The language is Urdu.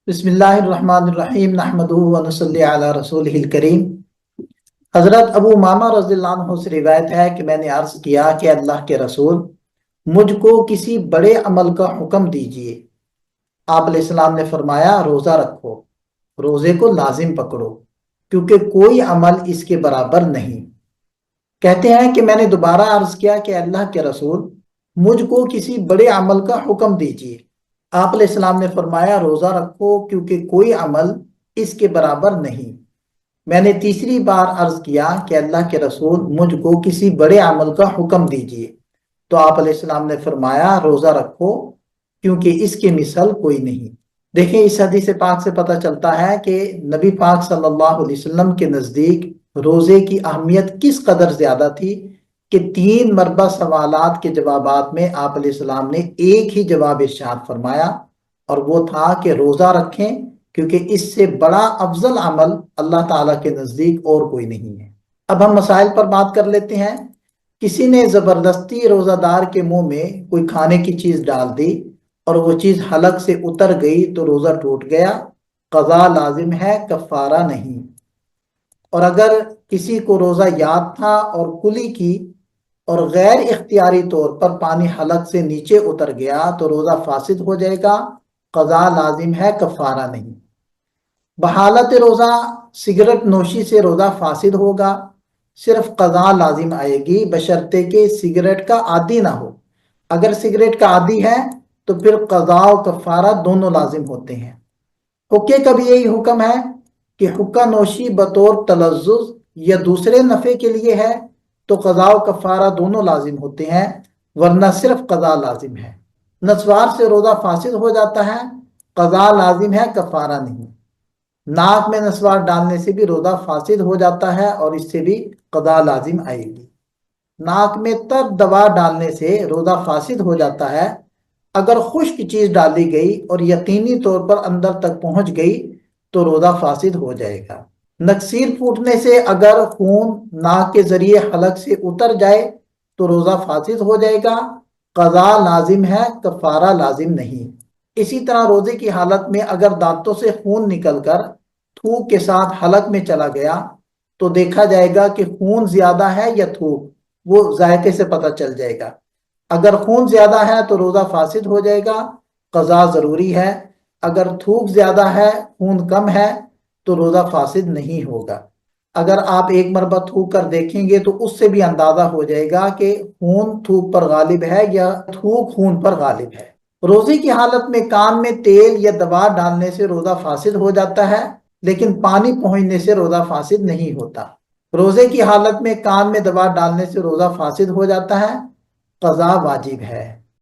بسم اللہ الرحمن الرحیم نحمدہ ونصلی علی رسولہ الکریم۔ حضرت ابو امامہ رضی اللہ عنہ سے روایت ہے کہ میں نے عرض کیا کہ اللہ کے رسول، مجھ کو کسی بڑے عمل کا حکم دیجئے۔ آپ علیہ السلام نے فرمایا، روزہ رکھو، روزے کو لازم پکڑو، کیونکہ کوئی عمل اس کے برابر نہیں۔ کہتے ہیں کہ میں نے دوبارہ عرض کیا کہ اللہ کے رسول، مجھ کو کسی بڑے عمل کا حکم دیجئے۔ آپ علیہ السلام نے فرمایا، روزہ رکھو، کیونکہ کوئی عمل اس کے برابر نہیں۔ میں نے تیسری بار عرض کیا کہ اللہ کے رسول، مجھ کو کسی بڑے عمل کا حکم دیجئے، تو آپ علیہ السلام نے فرمایا، روزہ رکھو، کیونکہ اس کے مثل کوئی نہیں۔ دیکھیں، اس حدیث پاک سے پتہ چلتا ہے کہ نبی پاک صلی اللہ علیہ وسلم کے نزدیک روزے کی اہمیت کس قدر زیادہ تھی کہ 3 مربع سوالات کے جوابات میں آپ علیہ السلام نے ایک ہی جواب ارشاد فرمایا، اور وہ تھا کہ روزہ رکھیں، کیونکہ اس سے بڑا افضل عمل اللہ تعالیٰ کے نزدیک اور کوئی نہیں ہے۔ اب ہم مسائل پر بات کر لیتے ہیں۔ کسی نے زبردستی روزہ دار کے منہ میں کوئی کھانے کی چیز ڈال دی اور وہ چیز حلق سے اتر گئی تو روزہ ٹوٹ گیا، قضا لازم ہے، کفارہ نہیں۔ اور اگر کسی کو روزہ یاد تھا اور کلی کی اور غیر اختیاری طور پر پانی حلق سے نیچے اتر گیا تو روزہ فاسد ہو جائے گا، قضا لازم ہے، کفارہ نہیں۔ بحالت روزہ سگریٹ نوشی سے روزہ فاسد ہوگا، صرف قضا لازم آئے گی، بشرطے کہ سگریٹ کا عادی نہ ہو۔ اگر سگریٹ کا عادی ہے تو پھر قضا و کفارہ دونوں لازم ہوتے ہیں۔ حقے کا بھی یہی حکم ہے کہ حقہ نوشی بطور تلذذ یا دوسرے نفع کے لیے ہے تو قضا و کفارہ دونوں لازم ہوتے ہیں، ورنہ صرف قضا لازم ہے۔ نسوار سے روزہ فاسد ہو جاتا ہے، قضا لازم ہے، کفارہ نہیں۔ ناک میں نسوار ڈالنے سے بھی روزہ فاسد ہو جاتا ہے اور اس سے بھی قضا لازم آئے گی۔ ناک میں تر دوا ڈالنے سے روزہ فاسد ہو جاتا ہے، اگر خشک چیز ڈالی گئی اور یقینی طور پر اندر تک پہنچ گئی تو روزہ فاسد ہو جائے گا۔ نکسیر پھوٹنے سے اگر خون ناک کے ذریعے حلق سے اتر جائے تو روزہ فاسد ہو جائے گا، قضا لازم ہے، کفارہ لازم نہیں۔ اسی طرح روزے کی حالت میں اگر دانتوں سے خون نکل کر تھوک کے ساتھ حلق میں چلا گیا تو دیکھا جائے گا کہ خون زیادہ ہے یا تھوک، وہ ذائقے سے پتہ چل جائے گا۔ اگر خون زیادہ ہے تو روزہ فاسد ہو جائے گا، قضا ضروری ہے۔ اگر تھوک زیادہ ہے، خون کم ہے تو روزہ فاسد نہیں ہوگا۔ اگر آپ ایک مرتبہ تھوک کر دیکھیں گے تو اس سے بھی اندازہ ہو جائے گا کہ خون تھوک پر غالب ہے یا تھوک خون پر غالب ہے۔ روزے کی حالت میں کان میں تیل یا دوا ڈالنے سے روزہ فاسد ہو جاتا ہے، لیکن پانی پہنچنے سے روزہ فاسد نہیں ہوتا۔ روزے کی حالت میں کان میں دوا ڈالنے سے روزہ فاسد ہو جاتا ہے، قضا واجب ہے۔